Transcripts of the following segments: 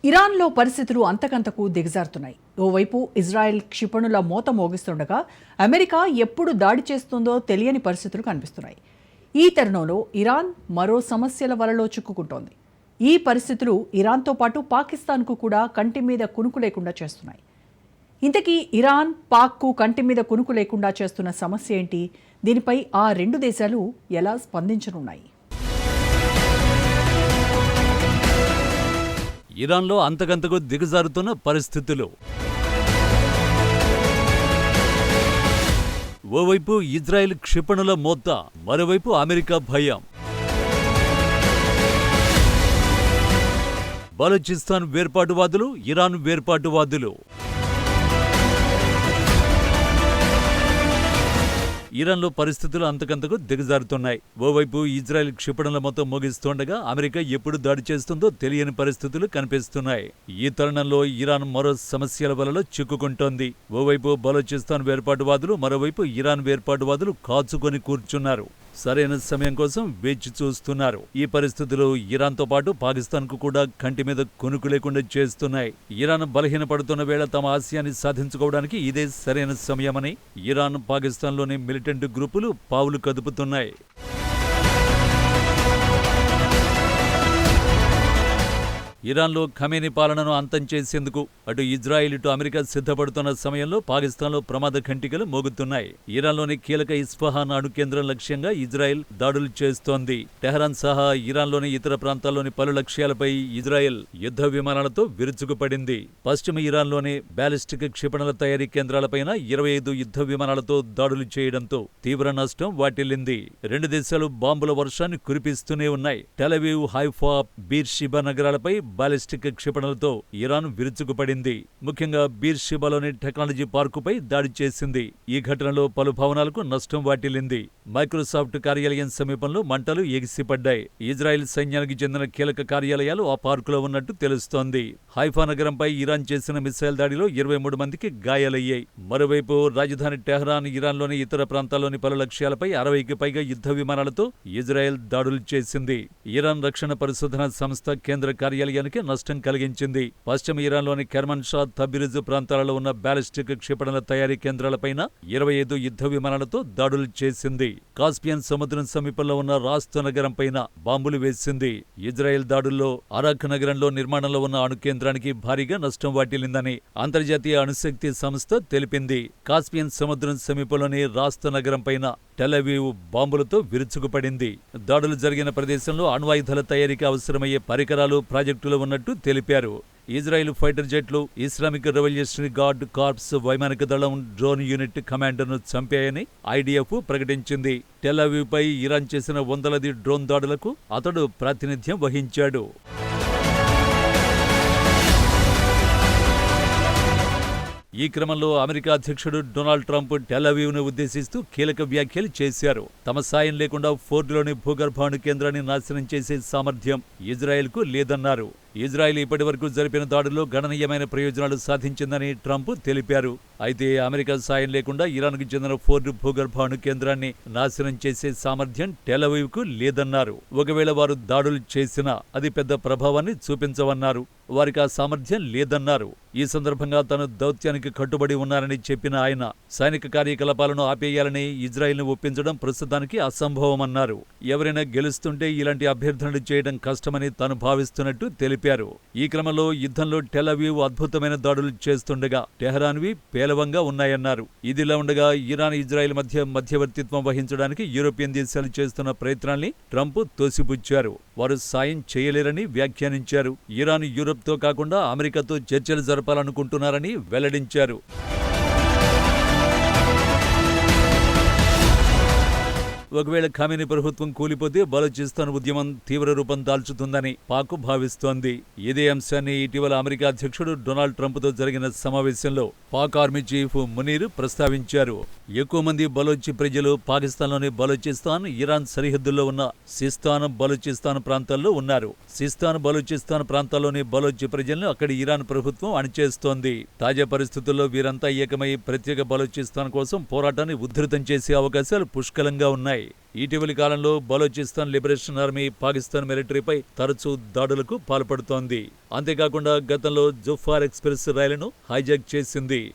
ఇరాన్లో పరిస్థితులు అంతకంతకు దిగజారుతున్నాయి. ఓవైపు ఇజ్రాయెల్ క్షిపణుల మోత మోగిస్తుండగా అమెరికా ఎప్పుడు దాడి చేస్తుందో తెలియని పరిస్థితులు కనిపిస్తున్నాయి. ఈ తరుణంలో ఇరాన్ మరో సమస్యల వలలో చిక్కుకుంటోంది. ఈ పరిస్థితులు ఇరాన్తో పాటు పాకిస్తాన్కు కూడా కంటి మీద కునుకు లేకుండా చేస్తున్నాయి. ఇంతకీ ఇరాన్, పాక్కు కంటి మీద కునుకు లేకుండా చేస్తున్న సమస్య ఏంటి? దీనిపై ఆ రెండు దేశాలు ఎలా స్పందించనున్నాయి? ఇరాన్లో అంతకంతకు దిగజారుతున్న పరిస్థితులు. ఓవైపు ఇజ్రాయెల్ క్షిపణుల మోత, మరోవైపు అమెరికా భయం. బలూచిస్తాన్ వేర్పాటువాదులు, ఇరాన్ వేర్పాటువాదులు. ఇరాన్లో పరిస్థితులు అంతకంతకు దిగజారుతున్నాయి. ఓవైపు ఇజ్రాయెల్ క్షిపణుల మొత్తం మోగిస్తుండగా అమెరికా ఎప్పుడు దాడి చేస్తుందో తెలియని పరిస్థితులు కనిపిస్తున్నాయి. ఈ తరుణంలో ఇరాన్ మరో సమస్యల వలలో చిక్కుకుంటోంది. ఓవైపు బలూచిస్తాన్ వేర్పాటువాదులు, మరోవైపు ఇరాన్ వేర్పాటువాదులు కాచుకొని కూర్చున్నారు. సరైన సమయం కోసం వేచి చూస్తున్నారు. ఈ పరిస్థితులు ఇరాన్తో పాటు పాకిస్తాన్కు కూడా కంటి మీద కొనుకు లేకుండా చేస్తున్నాయి. ఇరాన్ బలహీనపడుతున్న వేళ తమ ఆశయాన్ని సాధించుకోవడానికి ఇదే సరైన సమయమని ఇరాన్, పాకిస్తాన్లోని మిలిటెంట్ గ్రూపులు పావులు కదుపుతున్నాయి. ఇరాన్లో ఖమేనీ పాలనను అంతం చేసేందుకు అటు ఇజ్రాయిల్, ఇటు అమెరికా సిద్ధపడుతున్న సమయంలో పాకిస్తాన్లో ప్రమాద ఘంటికలు మోగుతున్నాయి. ఇరాన్లోని కీలక ఇస్ఫహాన్ అణు కేంద్రం లక్ష్యంగా ఇజ్రాయెల్ దాడులు చేస్తోంది. టెహరాన్ సహా ఇరాన్లోని ఇతర ప్రాంతాల్లోని పలు లక్ష్యాలపై ఇజ్రాయెల్ యుద్ధ విమానాలతో విరుచుకుపడింది. పశ్చిమ ఇరాన్లోని బ్యాలిస్టిక్ క్షిపణుల తయారీ కేంద్రాలపైన 25 యుద్ధ విమానాలతో దాడులు చేయడంతో తీవ్ర నష్టం వాటిల్లింది. రెండు దేశాలు బాంబుల వర్షాన్ని కురిపిస్తూనే ఉన్నాయి. టెలవీవ్, హైఫా, బీర్షిబా నగరాలపై బాలిస్టిక్ క్షిపణులతో ఇరాన్ విరుచుకుపడింది. ముఖ్యంగా బీర్షిబాలోని టెక్నాలజీ పార్కుపై దాడి చేసింది. ఈ ఘటనలో పలు భవనాలకు నష్టం వాటిల్లింది. మైక్రోసాఫ్ట్ కార్యాలయం సమీపంలో మంటలు ఎగిసిపడ్డాయి. ఇజ్రాయెల్ సైన్యానికి చెందిన కీలక కార్యాలయాలు ఆ పార్కులో ఉన్నట్టు తెలుస్తోంది. హైఫా నగరంపై ఇరాన్ చేసిన మిసైల్ దాడిలో 23 మందికి గాయాలయ్యాయి. మరోవైపు రాజధాని టెహరాన్, ఇరాన్లోని ఇతర ప్రాంతాల్లోని పలు లక్ష్యాలపై 60కి పైగా యుద్ధ విమానాలతో ఇజ్రాయెల్ దాడులు చేసింది. ఇరాన్ రక్షణ పరిశోధన సంస్థ కేంద్ర కార్యాలయానికి నష్టం కలిగించింది. పశ్చిమ ఇరాన్లోని కెర్మన్ షా, తబ్రిజ్ ప్రాంతాలలో ఉన్న బ్యాలిస్టిక్ క్షిపణుల తయారీ కేంద్రాలపైన 25 యుద్ధ విమానాలతో దాడులు చేసింది. కాస్పియన్ సముద్రం సమీపంలో ఉన్న రాస్త్ నగరం పైన బాంబులు వేసింది. ఇజ్రాయెల్ దాడుల్లో అరాక్ నగరంలో నిర్మాణంలో ఉన్న అణు కేంద్రానికి భారీగా నష్టం వాటిల్లిందని అంతర్జాతీయ అణుశక్తి సంస్థ తెలిపింది. కాస్పియన్ సముద్రం సమీపంలోని రాస్త్ నగరం పైన టెలవీవ్ బాంబులతో విరుచుకుపడింది. దాడులు జరిగిన ప్రదేశంలో అణ్వాయుధాల తయారీకి అవసరమయ్యే పరికరాలు, ప్రాజెక్టులు ఉన్నట్టు తెలిపారు. ఇజ్రాయెల్ ఫైటర్ జెట్లు ఇస్లామిక్ రెవల్యూషనరీ గార్డ్ కార్ప్స్ వైమానిక దళం డ్రోన్ యూనిట్ కమాండర్ను చంపాయని ఐడిఎఫ్ ప్రకటించింది. టెల్-అవీవ్ పై ఇరాన్ చేసిన వందలాది డ్రోన్ దాడులకు అతడు ప్రాతినిధ్యం వహించాడు. ఈ క్రమంలో అమెరికా అధ్యక్షుడు డొనాల్డ్ ట్రంప్ టెల్-అవీవ్ను ఉద్దేశిస్తూ కీలక వ్యాఖ్యలు చేశారు. తమ సాయం లేకుండా ఫోర్డులోని భూగర్భ అణు కేంద్రాన్ని నాశనం చేసే సామర్థ్యం ఇజ్రాయెల్కు లేదన్నారు. ఇజ్రాయెల్ ఇప్పటి వరకు జరిపిన దాడుల్లో గణనీయమైన ప్రయోజనాలు సాధించిందని ట్రంప్ తెలిపారు. అయితే అమెరికా సాయం లేకుండా ఇరాన్కు చెందిన ఫోర్డు భూగర్భ అణు కేంద్రాన్ని నాశనం చేసే సామర్థ్యం టెల్-అవీవ్కు లేదన్నారు. ఒకవేళ వారు దాడులు చేసినా అది పెద్ద ప్రభావాన్ని చూపించవన్నారు. వారికి ఆ సామర్థ్యం లేదన్నారు. ఈ సందర్భంగా తాను దౌత్యానికి కట్టుబడి ఉన్నారని చెప్పిన ఆయన సైనిక కార్యకలాపాలను ఆపేయాలని ఇజ్రాయెల్ను ఒప్పించడం ప్రస్తుతానికి అసంభవమన్నారు. ఎవరైనా గెలుస్తుంటే ఇలాంటి అభ్యర్థనలు చేయడం కష్టమని తాను భావిస్తున్నట్టు తెలిపారు. ఈ క్రమంలో యుద్ధంలో టెల్-అవీవ్ అద్భుతమైన దాడులు చేస్తుండగా టెహరాన్వి పేలవంగా ఉన్నాయన్నారు. ఇదిలా ఉండగా ఇరాన్, ఇజ్రాయెల్ మధ్య మధ్యవర్తిత్వం వహించడానికి యూరోపియన్ దేశాలు చేస్తున్న ప్రయత్నాల్ని ట్రంప్ తోసిపుచ్చారు. వారు సాయం చేయలేరని వ్యాఖ్యానించారు. ఇరాన్ యూరప్తో కాకుండా అమెరికాతో చర్చలు జరపాలనుకుంటున్నారని వెల్లడించారు. ఒకవేళ ఖమేనీ ప్రభుత్వం కూలిపోతే బలూచిస్తాన్ ఉద్యమం తీవ్ర రూపం దాల్చుతుందని పాక్ భావిస్తోంది. ఇదే అంశాన్ని ఇటీవల అమెరికా అధ్యక్షుడు డొనాల్డ్ ట్రంప్తో జరిగిన సమావేశంలో పాక్ ఆర్మీ చీఫ్ మునీర్ ప్రస్తావించారు. ఎక్కువ మంది బలోచి ప్రజలు పాకిస్తాన్లోని బలూచిస్తాన్, ఇరాన్ సరిహద్దుల్లో ఉన్న సిస్తాన్, బలూచిస్తాన్ ప్రాంతాల్లో ఉన్నారు. సిస్తాన్, బలూచిస్తాన్ ప్రాంతాల్లోని బలోచి ప్రజలను అక్కడి ఇరాన్ ప్రభుత్వం అణిచేస్తోంది. తాజా పరిస్థితుల్లో వీరంతా ఏకమై ప్రత్యేక బలూచిస్తాన్ కోసం పోరాటాన్ని ఉధృతం చేసే అవకాశాలు పుష్కలంగా ఉన్నాయి. ఉన్నాయి. ఇటీవలి కాలంలో బలోచిస్తాన్ లిబరేషన్ ఆర్మీ పాకిస్తాన్ మిలిటరీపై తరచూ దాడులకు పాల్పడుతోంది. అంతేకాకుండా గతంలో జుఫార్ ఎక్స్ప్రెస్ రైలును హైజాక్ చేసింది.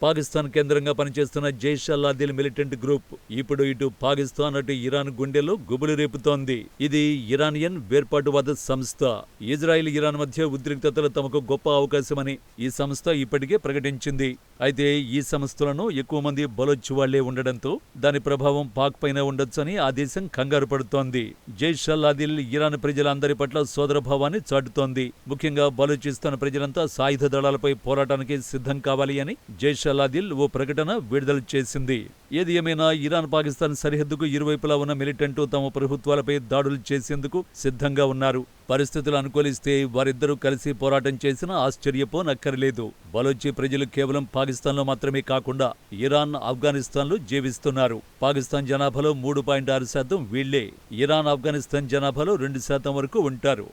పాకిస్తాన్ కేంద్రంగా పనిచేస్తున్న జైష్ అల్-ఆదిల్ మిలిటెంట్ గ్రూప్ ఇప్పుడు ఇటు పాకిస్తాన్ అటు ఇరాన్ గుండెల్లో గుబులు రేపుతోంది. ఇది ఇరానియన్ వేర్పాటువాద సంస్థ. ఇజ్రాయిల్ ఇరాన్ మధ్య ఉద్రిక్తతలు తమకు గొప్ప అవకాశమని ఈ సంస్థ ఇప్పటికే ప్రకటించింది. అయితే ఈ సంస్థలను ఎక్కువ మంది బలోచ్ వాళ్లే ఉండడంతో దాని ప్రభావం పాక్ పైన ఉండొచ్చని ఆ దేశం కంగారు పడుతోంది. జైష్ అల్-ఆదిల్ ఇరాన్ ప్రజలందరి పట్ల సోదరభావాన్ని చాటుతోంది. ముఖ్యంగా బలూచిస్తాన్ ప్రజలంతా సాయుధ దళాలపై పోరాటానికి సిద్ధం కావాలి అని జైష్ అల్-ఆదిల్ ఓ ప్రకటన విడుదల చేసింది. ఏది ఏమైనా ఇరాన్ పాకిస్తాన్ సరిహద్దుకు ఇరువైపులా ఉన్న మిలిటెంట్లు తమ ప్రభుత్వాలపై దాడులు చేసేందుకు సిద్ధంగా ఉన్నారు. పరిస్థితులు అనుకూలిస్తే వారిద్దరూ కలిసి పోరాటం చేసినా ఆశ్చర్యపోనక్కర్లేదు. బలోచి ప్రజలు కేవలం పాకిస్తాన్లో మాత్రమే కాకుండా ఇరాన్, ఆఫ్ఘనిస్తాన్లో జీవిస్తున్నారు. పాకిస్తాన్ జనాభాలో 3.6% వీళ్లే. ఇరాన్, ఆఫ్ఘనిస్తాన్ జనాభాలో 2% వరకు ఉంటారు.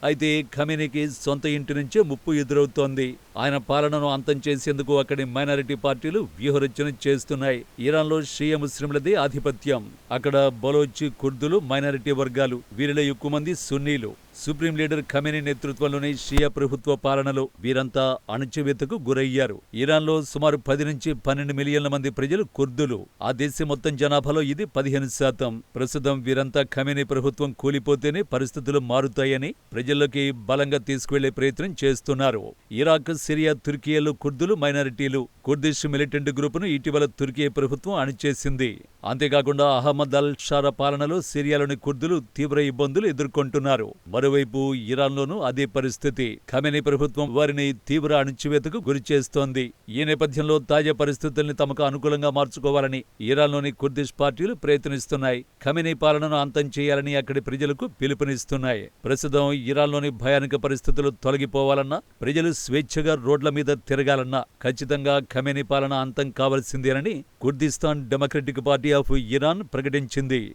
అయితే ఖమేనీకి సొంత ఇంటి నుంచే ముప్పు ఎదురవుతోంది. ఆయన పాలనను అంతం చేసేందుకు అక్కడి మైనారిటీ పార్టీలు వ్యూహరచన చేస్తున్నాయి. ఇరాన్లో షియా ముస్లింలదే ఆధిపత్యం. అక్కడ బలోచ్, కుర్దులు మైనారిటీ వర్గాలు. వీరిలో ఎక్కువ మంది సున్నీలు. సుప్రీం లీడర్ ఖమేనీ నేతృత్వంలోని షియా ప్రభుత్వ పాలనలో వీరంతా అణచివేతకు గురయ్యారు. ఇరాన్లో సుమారు 10 నుంచి 12 మిలియన్ల మంది ప్రజలు కుర్దులు. ఆ దేశం మొత్తం జనాభాలో ఇది 15%. ప్రస్తుతం వీరంతా ఖమేనీ ప్రభుత్వం కూలిపోతేనే పరిస్థితులు మారుతాయని ప్రజల్లోకి బలంగా తీసుకువెళ్లే ప్రయత్నం చేస్తున్నారు. ఇరాక్, సిరియా, తుర్కియాలో కుర్దులు మైనారిటీలు. కుర్దిష్ మిలిటెంట్ గ్రూపును ఇటీవల తుర్కీ ప్రభుత్వం అణిచేసింది. అంతేకాకుండా అహ్మద్ అల్ షారా పాలనలో సిరియాలోని కుర్దులు తీవ్ర ఇబ్బందులు ఎదుర్కొంటున్నారు. మరోవైపు ఇరాన్లోనూ అదే పరిస్థితి. ఖమేనీ ప్రభుత్వం వారిని తీవ్ర అణచివేతకు గురిచేస్తోంది. ఈ నేపథ్యంలో తాజా పరిస్థితుల్ని తమకు అనుకూలంగా మార్చుకోవాలని ఇరాన్లోని కుర్దిష్ పార్టీలు ప్రయత్నిస్తున్నాయి. ఖమేనీ పాలనను అంతం చేయాలని అక్కడి ప్రజలకు పిలుపునిస్తున్నాయి. ప్రస్తుతం ఇరాన్లోని భయానక పరిస్థితులు తొలగిపోవాలన్నా, ప్రజలు స్వేచ్ఛగా రోడ్ల మీద తిరగాలన్నా ఖచ్చితంగా ఖమేనీ పాలన అంతం కావాల్సిందేనని Kurdistan democratic party of Iran ప్రకటించింది.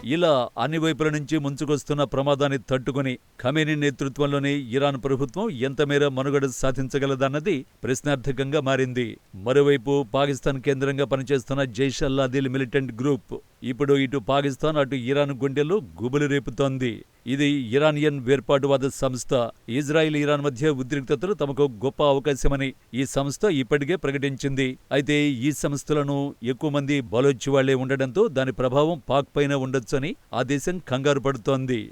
ఇలా అన్ని వైపుల నుంచి ముంచుకొస్తున్న ప్రమాదాన్ని తట్టుకుని ఖమేనీ నేతృత్వంలోని ఇరాన్ ప్రభుత్వం ఎంతమేర మనుగడ సాధించగలదన్నది ప్రశ్నార్థకంగా మారింది. మరోవైపు పాకిస్తాన్ కేంద్రంగా పనిచేస్తున్న జైష్ అల్-ఆదిల్ మిలిటెంట్ గ్రూప్ ఇప్పుడు ఇటు పాకిస్తాన్ అటు ఇరాన్ గుండెల్లో గుబులు రేపుతోంది. ఇది ఇరానియన్ వేర్పాటువాద సంస్థ. ఇజ్రాయిల్ ఇరాన్ మధ్య ఉద్రిక్తతలు తమకు గొప్ప అవకాశమని ఈ సంస్థ ఇప్పటికే ప్రకటించింది. అయితే ఈ సంస్థలను ఎక్కువ మంది బలోచ్ వాళ్లే ఉండడంతో దాని ప్రభావం పాక్ పైన ఉండొచ్చని ఆ దేశం కంగారు పడుతోంది.